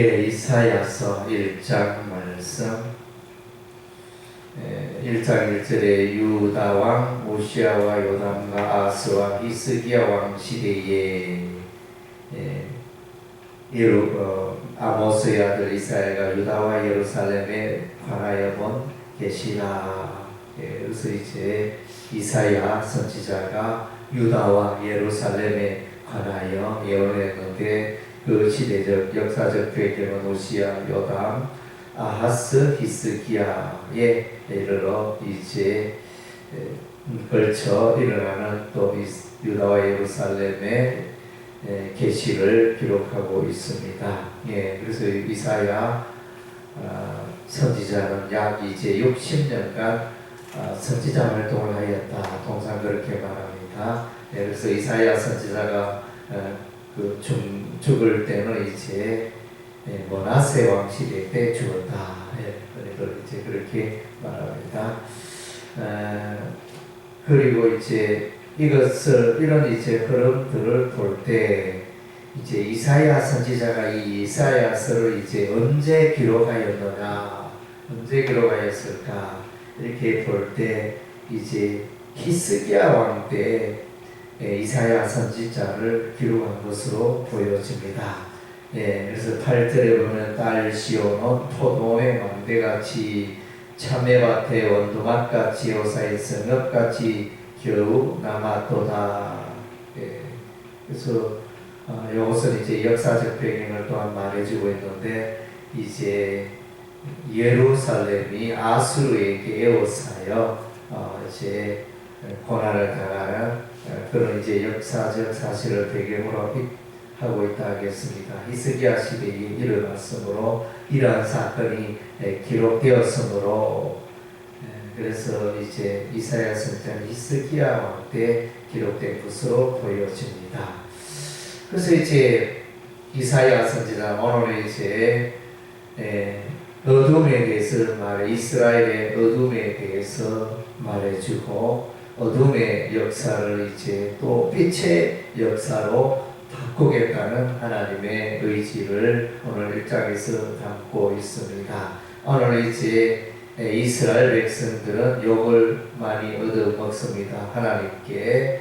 이사야서 1장 말씀 1장 1절에 유다 왕 오시아와 요담과 아스 왕 히스기야 왕 시대에 아모스의 아들 이사야가 유다와 예루살렘에 관하여 본 계시라. 그래서 이제 이사야 선지자가 유다와 예루살렘에 관하여 예언했는데 그 시대적 역사적 배경은 오시아, 요담, 아하스, 히스기야에 이르러 이제 걸쳐 일어나는 또 유다와 예루살렘의 계시를 기록하고 있습니다. 그래서 이사야 선지자는 약 이제 60년간 선지자 활동을 하였다. 통상 그렇게 말합니다. 그래서 이사야 선지자가 죽을 때는 이제 므낫세 왕 시대 때 죽었다. 이제 그렇게 말합니다. 그리고 이제 이런 이제 흐름들을 볼 때 이제 이사야 선지자가 이 이사야서를 이제 언제 기록하였느냐, 언제 기록하였을까 이렇게 볼 때 이제 히스기야 왕 때 이사야 선지자를 기록한 것으로 보여집니다. 그래서 8절에 보면 딸 시온은 포도의 망대같이 참외밭의 원두막같이 요사의 성읍같이 겨우 남았도다. 그래서 이것은 이제 역사적 배경을 또한 말해주고 있는데 이제 예루살렘이 아수르에게 에워싸여 이제 고난을 당하는 그런 이제 역사적 사실을 배경으로 하고 있다 하겠습니다. 히스기야 시대에 일어났으므로 이러한 사건이 기록되었으므로 그래서 이제 이사야 선지자는 히스기야 왕 때 기록된 것으로 보여집니다. 그래서 이제 이사야 선지자 오늘 이제 어둠에 대해서 이스라엘의 어둠에 대해서 말해주고 어둠의 역사를 이제 또 빛의 역사로 바꾸겠다는 하나님의 의지를 오늘 1장에서 담고 있습니다. 오늘 이제 이스라엘 백성들은 욕을 많이 얻어먹습니다. 하나님께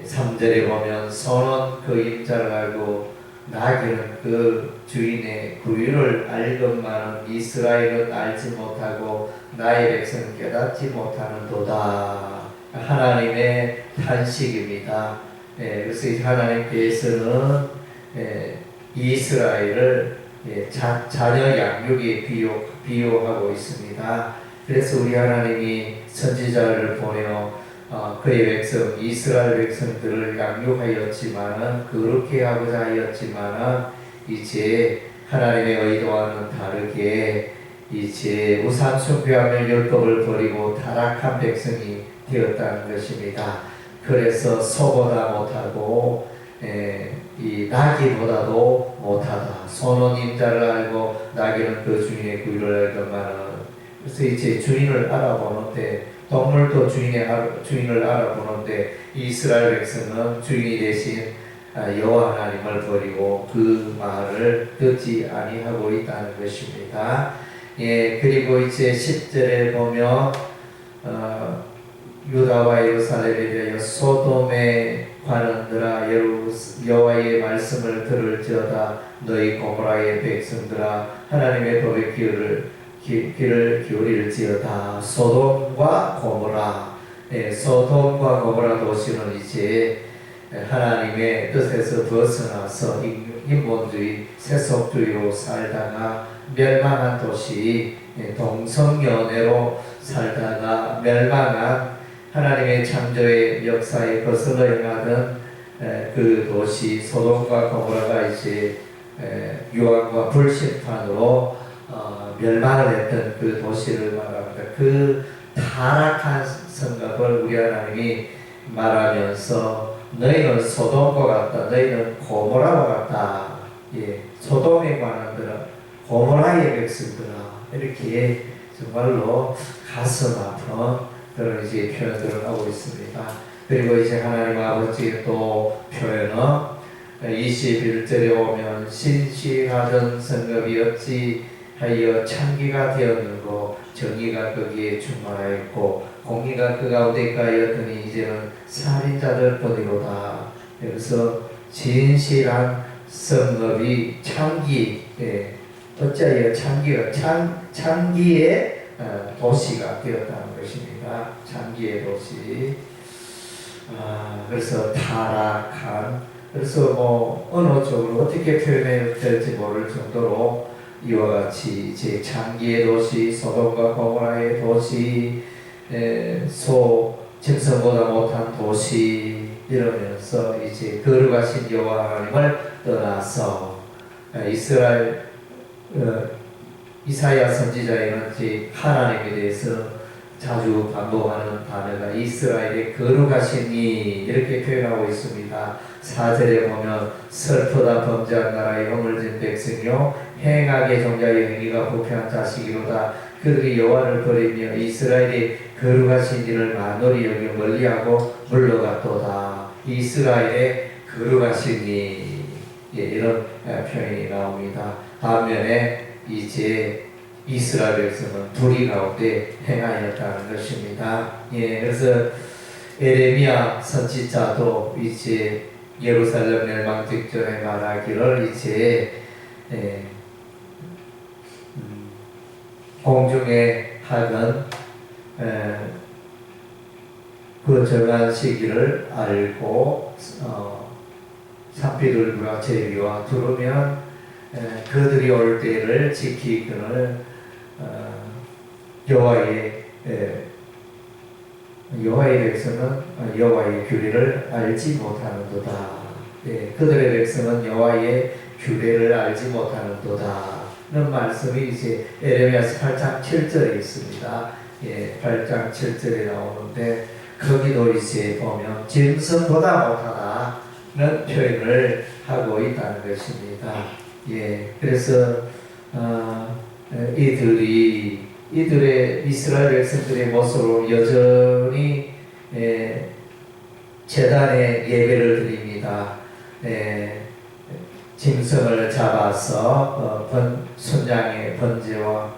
3절에 보면 소는 그 임자를 알고 나귀는 그 주인의 구유를 알건만은 이스라엘은 알지 못하고 나의 백성은 깨닫지 못하는도다. 하나님의 탄식입니다. 그래서 하나님께서는 이스라엘을 자녀 양육에 비유하고 있습니다. 그래서 우리 하나님이 선지자를 보내어 그의 백성 이스라엘 백성들을 양육하였지만은 그렇게 하고자 하였지만은 이제 하나님의 의도와는 다르게 이제 우상 숭배하며 율법을 버리고 타락한 백성이 되었다는 것입니다. 그래서 소보다 못하고 이 나귀보다도 못하다. 소는 임자를 알고 나귀는 그 주인의 구유를 알건만은. 그래서 이제 주인을 알아보는데 동물도 주인을 알아보는데 이스라엘 백성은 주인이 되신 여호와 하나님을 버리고 그 말을 듣지 아니하고 있다는 것입니다. 그리고 이제 10절에 보면 유다와 예루살렘에 대하여 소돔에 관하느라 여호와의 말씀을 들을지어다. 너희 고모라의 백성들아 하나님의 법의 귀를 기울일지어다. 소돔과 고모라, 소돔과 고모라 도시는 이제 하나님의 뜻에서 벗어나서 인본주의, 세속주의로 살다가 멸망한 도시, 동성연애로 살다가 멸망한 하나님의 창조의 역사에 거슬러 행하던 그 도시 소돔과 고모라가 이제 유황과 불심판으로 멸망을 했던 그 도시를 말합니다. 그 타락한 성곽을 우리 하나님이 말하면서 너희는 소돔과 같다. 너희는 고모라와 같다. 소돔에 관한 들은 고모라의 백성들아. 이렇게 정말로 가슴 아픈 그런 이제 표현들을 하고 있습니다. 그리고 이제 하나님 아버지의 또 표현은 21절에 오면 신실하던 성읍이 어찌 하여 창기가 되었는고 정의가 거기에 충만하였고 공의가 그 가운데 가하였더니 이제는 살인자들 뿐이로다. 그래서 진실한 성읍이 창기, 어찌하여 창기의 도시가 되었다는 것입니다. 창기의 도시. 그래서 타락한, 그래서 뭐 어느 쪽으로 어떻게 표현해야 될지 모를 정도로 이와 같이 이제 창기의 도시, 소돔과 고모라의 도시, 짐승보다 못한 도시 이러면서 이제 거룩하신 여호와 하나님을 떠나서 이사야 선지자에는 이제 하나님에 대해서 자주 반복하는 단어가 이스라엘의 거룩하신 이 이렇게 표현하고 있습니다. 4절에 보면 슬프다 범죄한 나라의 허물진 백성이요 행악의 종자의 행위가 부패한 자식이로다. 그들이 여호와를 버리며 이스라엘의 거룩하신 이를 만홀히 여겨 멀리하고 물러갔도다. 이스라엘의 거룩하신 이 이런 표현이 나옵니다. 반면에 이제 이스라엘 백성은 불의 가운데 행하였다는 것입니다. 그래서 에레미야 선지자도 이제 예루살렘 멸망 직전에 말하기를 이제 공중의 학은 그 정한 시기를 알고 산비둘기와 제비와 두르면 그들이 올 때를 지키기를 여호와의 백성은 여호와의 규례를 알지 못하는도다. 그들의 백성은 여호와의 규례를 알지 못하는도다는 말씀이 이제 에레미야서 8장 7절에 있습니다. 8장 7절에 나오는데 거기도 이제 보면 짐승보다 못하다는 표현을 하고 있다는 것입니다. 그래서 이들의 이스라엘 백성들의 모습으로 여전히 제단에 예배를 드립니다. 짐승을 잡아서 순양의 번제와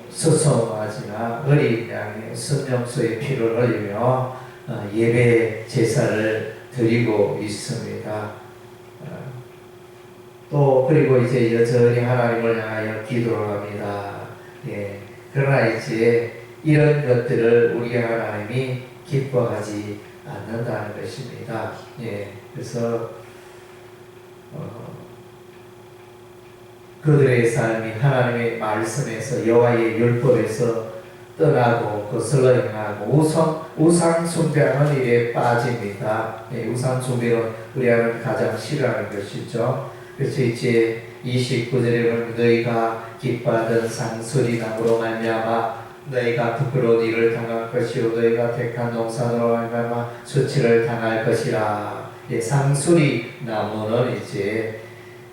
수송아지나 어린 양의 순염소의 피를 흘리며 예배 제사를 드리고 있습니다. 또 그리고 이제 여전히 하나님을 향하여 기도를 합니다. 그러나 이제 이런 것들을 우리 하나님이 기뻐하지 않는다는 것입니다. 그래서 그들의 삶이 하나님의 말씀에서 여호와의 율법에서 떠나고 거슬러 행하고 우상 숭배하는 일에 빠집니다. 우상 숭배는 우리 하나님 가장 싫어하는 것이죠. 그래서 이제 29절에 보면 너희가 기뻐하던 상수리 나무로 말미암아 너희가 부끄러운 일을 당할 것이요 너희가 택한 농산으로 말미암아 수치를 당할 것이라. 상수리 나무는 이제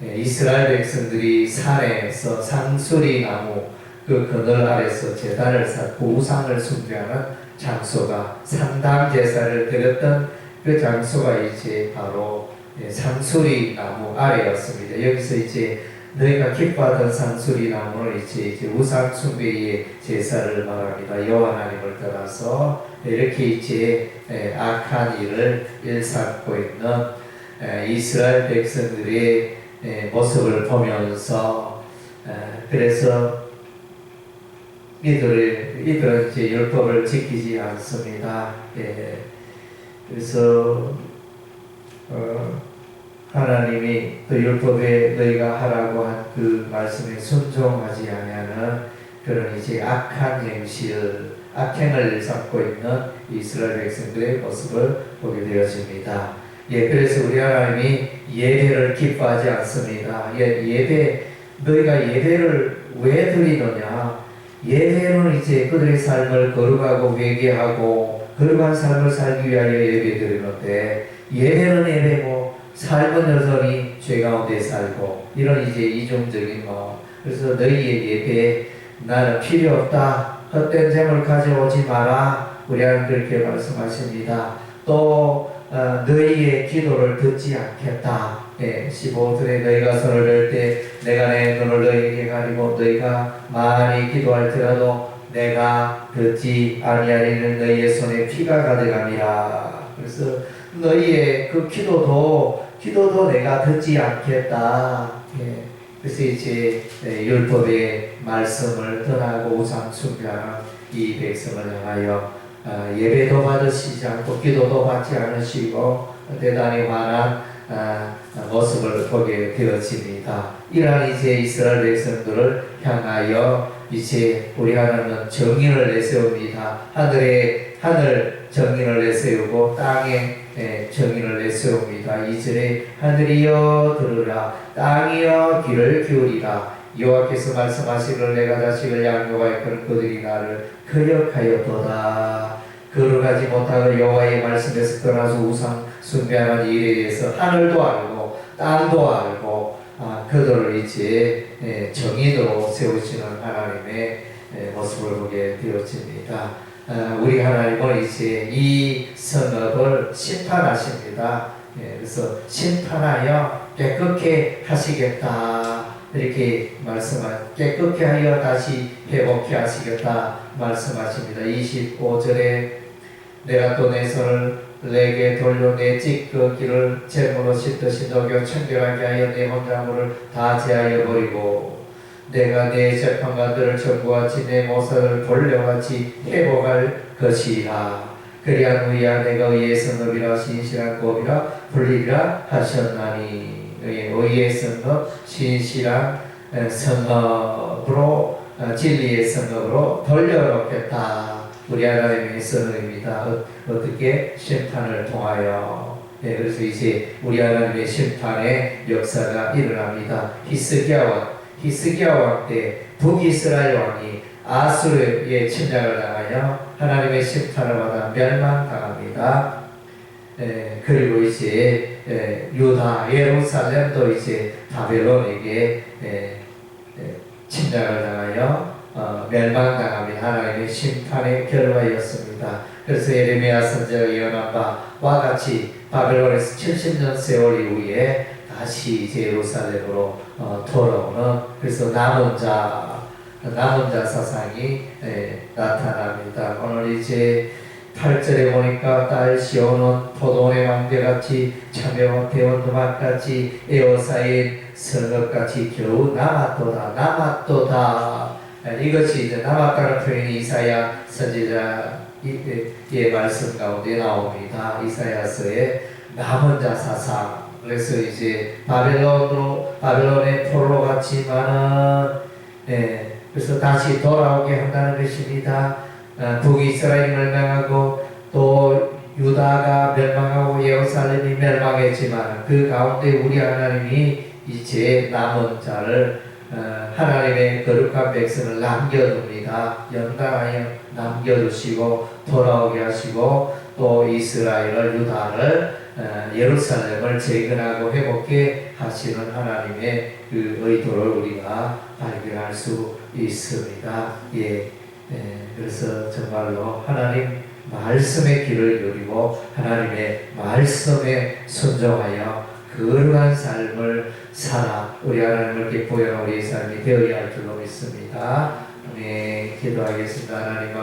이스라엘 백성들이 산에서 상수리 나무 그 그늘 아래서 제단을 쌓고 우상을 숭배하는 장소가 산당 제사를 드렸던 그 장소가 이제 바로 상수리 나무 아래였습니다. 여기서 이제 너희가 기뻐하던 상수리 나무는 이제 우상 숭배의 제사를 말합니다. 여호와 하나님을 떠나서 이렇게 이제 악한 일을 일삼고 있는 이스라엘 백성들의 모습을 보면서 그래서 이들은 이제 율법을 지키지 않습니다. 그래서 하나님이 또 율법에 너희가 하라고 한 그 말씀에 순종하지 아니하는 그런 이제 악한 악행을 삼고 있는 이스라엘 백성들의 모습을 보게 되어집니다. 그래서 우리 하나님이 예배를 기뻐하지 않습니다. 너희가 예배를 왜 드리느냐? 예배는 이제 그들의 삶을 거룩하고 회개하고 거룩한 삶을 살기 위하여 예배 드리는데 예배는 예배고 삶은 여전히 죄 가운데 살고 이런 이제 이중적인 그래서 너희의 예배 나는 필요 없다. 헛된 재물 가져오지 마라. 우리 하나님 그렇게 말씀하십니다. 또 너희의 기도를 듣지 않겠다. 15절에 너희가 손을 들 때 내가 내 눈을 너희에게 가리고 너희가 많이 기도할지라도 내가 듣지 아니하리는 너희의 손에 피가 가득함이라. 그래서 너희의 그 기도도 내가 듣지 않겠다. 그래서 이제 율법의 말씀을 떠나고 우상 숭배하는 이 백성을 향하여 예배도 받으시지 않고 기도도 받지 않으시고 대단히 화난 모습을 보게 되어집니다. 이러한 이제 이스라엘 백성들을 향하여 이제 우리 하나님은 정인을 내세웁니다. 하늘 정인을 내세우고 땅에 정인을 내세웁니다. 2절에 하늘이여 들으라 땅이여 귀를 기울이라 여호와께서 말씀하시기를 내가 자식을 양육하였거늘 그들이 나를 거역하였도다. 거룩하지 못하고 여호와의 말씀에서 떠나서 우상 숭배하는 일에 대해서 하늘도 알고 땅도 알고 그들을 이제 정인으로 세우시는 하나님의 모습을 보게 되어집니다. 우리 하나님은 이제 이 성읍을 심판하십니다. 그래서 심판하여 깨끗게 하시겠다. 이렇게 깨끗게 하여 다시 회복케 하시겠다 말씀하십니다. 25절에 내가 또 내 손을 내게 돌려 내 찢기를 재물로 씻듯이 녹여 청결하게 하여 내 혼자물을 다 제하여 버리고 내가 내 재판관들을 전부같이 내 모사를 본래같이 회복할 것이라. 그리한 후에야 내가 의의 성읍이라 신실한 법이라 불리리라 하셨나니. 의의 성읍 신실한 성읍으로 진리의 성읍으로 돌려놓겠다. 우리 하나님의 성읍입니다. 어떻게? 심판을 통하여. 그래서 이제 우리 하나님의 심판의 역사가 일어납니다. 히스기야 왕 때 북이스라엘 왕이 아수르의 침략을 당하여 하나님의 심판을 받아 멸망당합니다. 그리고 이제 유다 예루살렘도 이제 바벨론에게 침략을 당하여 멸망당합니다. 하나님의 심판의 결과였습니다. 그래서 예레미야 선지자가 예언한 바와 같이 바벨론에서 70년 세월 이후에 다시 이제 예루살렘으로 돌아오는 그래서 남은 자 사상이 나타납니다. 오늘 이제 8절에 보니까 딸 시온은 포도원의 망대같이 참외와 대원 누막같이 에워싸인 성읍같이 겨우 남았도다. 이것이 이제 남았다는 표현이 이사야 선지자의 말씀 가운데 나옵니다. 이사야서의 남은 자 사상. 그래서 이제 바벨론의 포로로 갔지만은 그래서 다시 돌아오게 한다는 것입니다. 북이스라엘이 멸망하고 또 유다가 멸망하고 예루살렘이 멸망했지만 그 가운데 우리 하나님이 이제 남은 자를 하나님의 거룩한 백성을 남겨둡니다. 연단하여 남겨두시고 돌아오게 하시고 또 이스라엘을 유다를 예루살렘을 재건하고 회복해 하시는 하나님의 그 의도를 우리가 발견할 수 있습니다. 그래서 정말로 하나님 말씀의 길을 누리고 하나님의 말씀에 순종하여 거룩한 삶을 살아 우리 하나님을 기뻐하는 우리의 삶이 되어야 할 줄로 믿습니다. 기도하겠습니다. 하나님